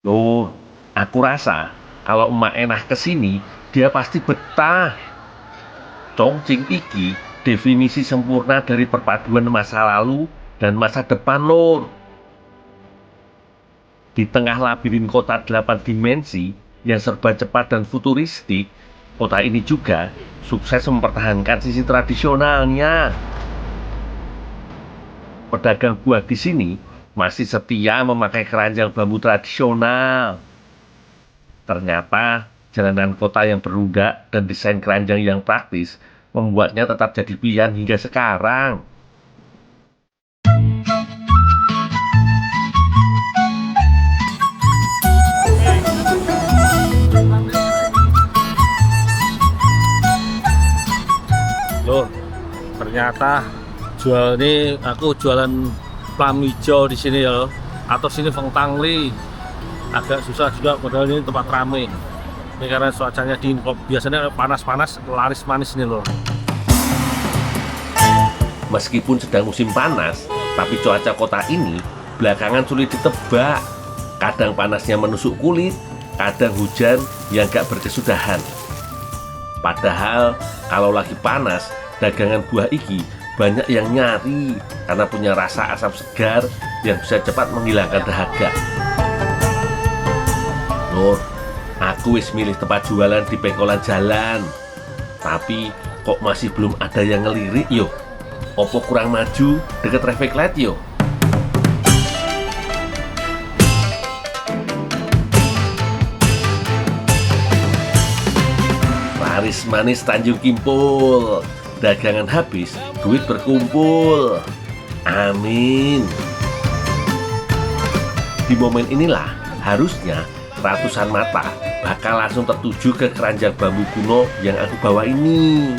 Loh, aku rasa kalau emak enak kesini, dia pasti betah. Chongqing iki definisi sempurna dari perpaduan masa lalu dan masa depan, lor. Di tengah labirin kota 8 dimensi yang serba cepat dan futuristik, kota ini juga sukses mempertahankan sisi tradisionalnya. Pedagang buah di sini masih setia memakai keranjang bambu tradisional. Ternyata jalanan kota yang berundak dan desain keranjang yang praktis membuatnya tetap jadi pilihan hingga sekarang. Loh, ternyata aku jualan plam hijau di sini ya, atau sini Feng Tangli. Agak susah juga padahal ini tempat ramai. Ini karena cuacanya dingin, kok biasanya panas-panas, laris manis nih loh. Meskipun sedang musim panas, tapi cuaca kota ini belakangan sulit ditebak. Kadang panasnya menusuk kulit, kadang hujan yang gak berkesudahan. Padahal kalau lagi panas, dagangan buah iki banyak yang nyari karena punya rasa asam segar yang bisa cepat menghilangkan dahaga. Nur, aku wis milih tempat jualan di pengkolan jalan, tapi kok masih belum ada yang ngelirik yo. Opo kurang maju deket traffic light yo. Laris manis Tanjung Kimpul. Dagangan habis, duit berkumpul. Amin. Di momen inilah harusnya ratusan mata bakal langsung tertuju ke keranjang bambu kuno yang aku bawa ini.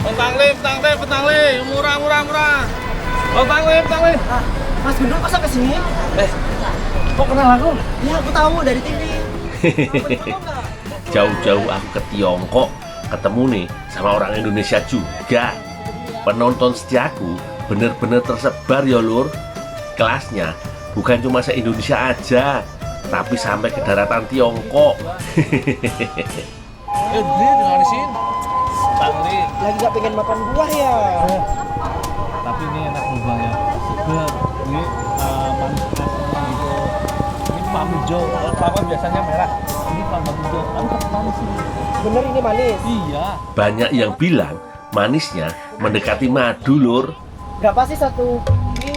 Petangli, murah. Petangli. Mas Gundul masa kesini? Kok kenal aku? Ya aku tahu dari TV. Jauh-jauh aku ke Tiongkok, ketemu nih sama orang Indonesia juga. Penonton setiaku bener-bener tersebar ya lur. Kelasnya bukan cuma se-Indonesia aja, tapi sampai ke daratan Tiongkok. Dia tinggal di sini. Tangli. Lagi gak pengen makan buah ya? Tapi ini enak buahnya, segar. Ini manis gitu. Ini plam hijau. Kalau kelapa biasanya merah. Ini plam hijau. Tapi tetap manis sih. Bener ini manis? Iya. Banyak yang bilang manisnya mendekati madu lur. Berapa sih satu ini?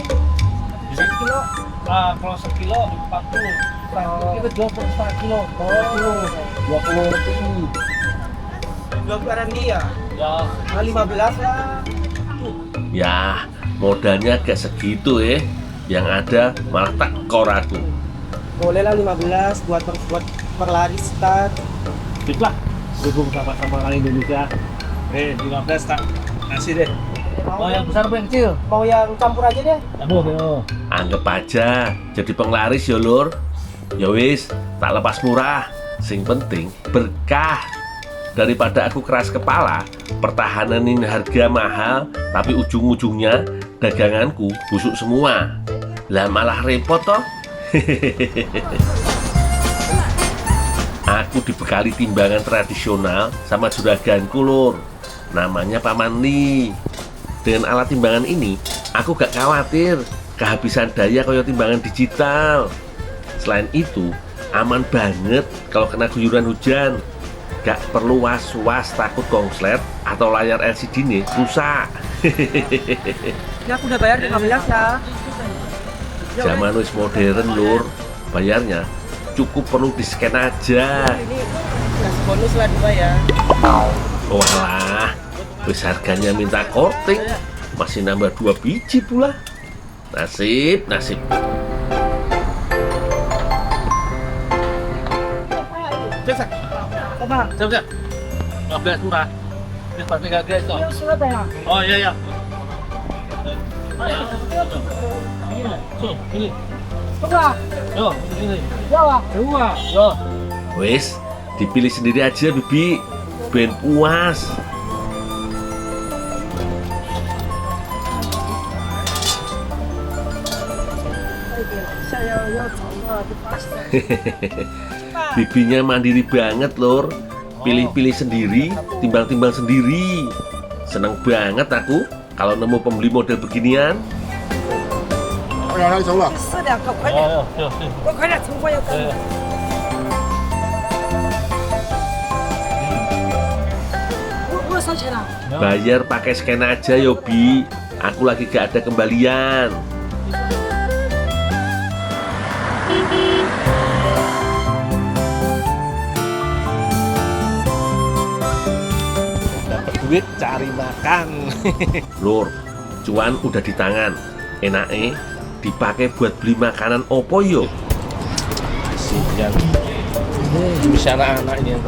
Jadi Kilo? kalau sekilo 40. Kita jual per setengah kilo. Oh, 20 rupiah. 20 RMB ya? Ya. Nah, 15 lah. Ya, modalnya gak segitu Yang ada malah tekor aku. Boleh lah 15 buat perlaris start. Sip lah. Dukung sama-sama orang Indonesia. 15 tak. Kasih deh. Oh yang besar apa yang kecil? Mau yang campur aja deh. Aduh. Anggap aja jadi penglaris ya lur. Ya wis, tak lepas murah. Sing penting berkah. Daripada aku keras kepala, pertahanan harga mahal, tapi ujung-ujungnya daganganku busuk semua. Lah malah repot toh. Aku dibekali timbangan tradisional sama juraganku lur. Namanya Paman Li. Dengan alat timbangan ini, aku gak khawatir kehabisan daya kayak timbangan digital. Selain itu, aman banget kalau kena guyuran hujan. Gak perlu was-was takut konslet atau layar LCD nih rusak. Ya aku udah bayar 15 ya. Zaman wis modern lur, bayarnya cukup perlu di scan aja. Ini kasih bonus lah 2 ya. Walah, wis harganya minta korting, masih nambah 2 biji pula. Nasib. Cek. Apa? Siap. 15 murah. Ini pasti gak guys toh. Ini surat ya? Oh iya. So, ini. Coba. Yo, ini. Jawa. Yo. Wis, dipilih sendiri aja bibi, ben puas. Saya Bibinya mandiri banget, Lur. Pilih-pilih sendiri, timbang-timbang sendiri. Seneng banget aku kalau nemu pembeli model beginian. 2个，四两个，快点， Oh, iya, iya. 快点，从我要干。 我收钱了。 Bayar pakai scan aja yo, Bi. Aku lagi gak ada kembalian. Dapat duit cari makan. Lur, cuan udah di tangan. Enake dipakai buat beli makanan opo yo? Kasihan. Bisa anak ini.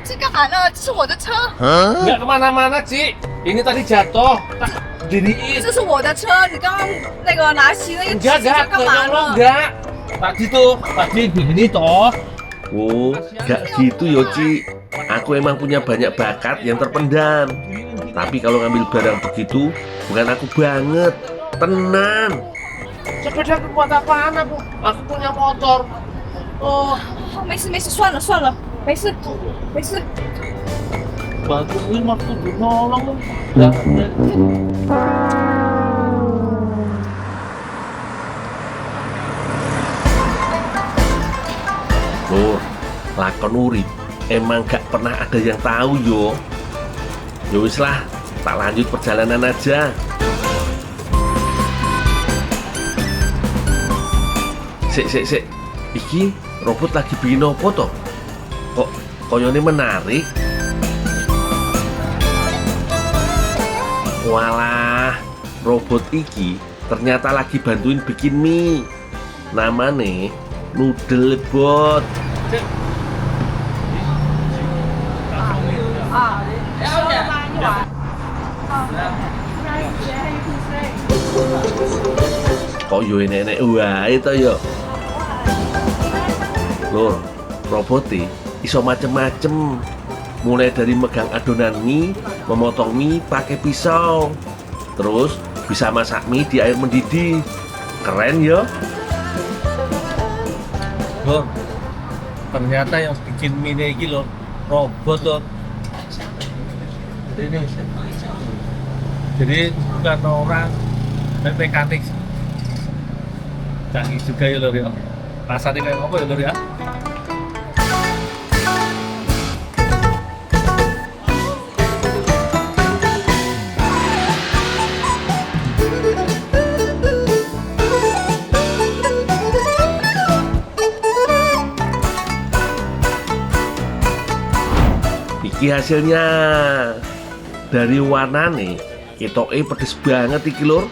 这干嘛呢？这是我的车， Nggak kemana-mana, Ci. Ini tadi jatuh. Tak diriin. 这是我的车。你刚刚那个拿起那个纸 Enggak, 巾 enggak. 干嘛 Lo 呢？ enggak. Tadi begini toh. Oh, gak gitu yo, Ci. Aku emang punya banyak bakat yang terpendam. Tapi kalau ngambil barang begitu, bukan aku banget. Tenan. Sepeda buat apaan aku? Aku punya motor. Oh, 没事没事，算了算了，没事没事。 bantuin waktu nolong. Enggak. Lur, lakon urip emang gak pernah ada yang tahu yo. Ya wis lah, tak lanjut perjalanan aja. Sik. Iki robot lagi bikin apa toh? Kok koyone menarik? Walah, robot iki ternyata lagi bantuin bikin mie. Namane Noodle Bot. Kok yo enek-enek wae to yo. Lur, robotnya iso macem-macem. Mulai dari megang adonan mie, memotong mie pakai pisau. Terus bisa masak mie di air mendidih. Keren yo. Loh, ternyata yang bikin mie ini loh, robot loh. Jadi bukan orang dan mekanik. Canggih juga ya lor ya. Rasanya kayak apa ya lor ya? Iki hasilnya. Dari warnane ketoke pedes banget iki lur.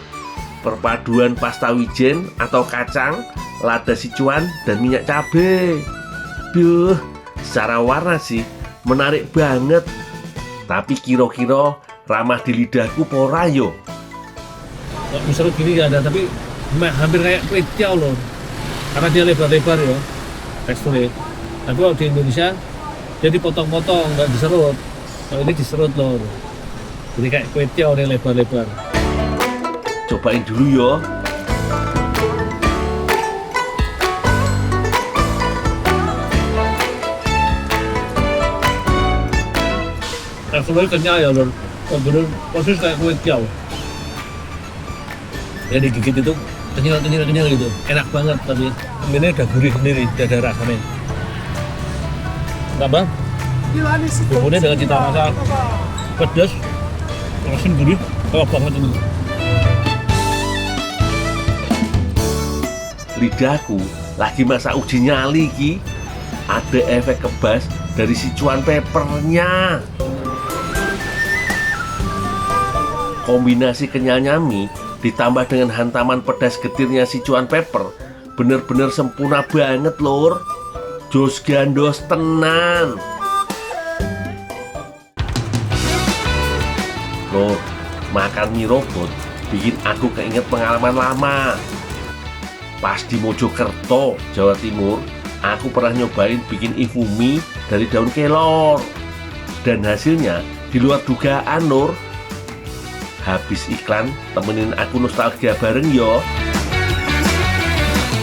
Perpaduan pasta wijen atau kacang, lada sichuan dan minyak cabe. Duh, secara warna sih menarik banget. Tapi kira-kira ramah di lidahku pora yo. Misalnya gini nggak ada, tapi hampir kayak kue tiaw loh. Karena dia lebar-lebar ya teksturnya. Tapi kalau di Indonesia dia dipotong-potong, nggak diserut. Kalau ini diserut loh. Jadi kayak kue tiaw yang lebar-lebar. Cobain dulu yo. Teksturnya kenyal ya lor. Bener persis kayak kue tiaw. Ya digigit itu kenyal gitu. Enak banget tapi ini udah gurih sendiri, udah ada rasanya. Tambah bumbunya dengan cita rasa pedas, asin gurih, enak banget ini. Lidahku lagi masa uji nyali ki. Ada efek kebas dari Sichuan peppernya. Kombinasi kenyalnya mie ditambah dengan hantaman pedas getirnya Sichuan pepper bener-bener sempurna banget lor. Jos gandos tenan. Lor, makan mie robot bikin aku keinget pengalaman lama. Pas di Mojokerto, Jawa Timur, aku pernah nyobain bikin ifumi dari daun kelor. Dan hasilnya di luar dugaan, Nur. Habis iklan, temenin aku nostalgia bareng yo.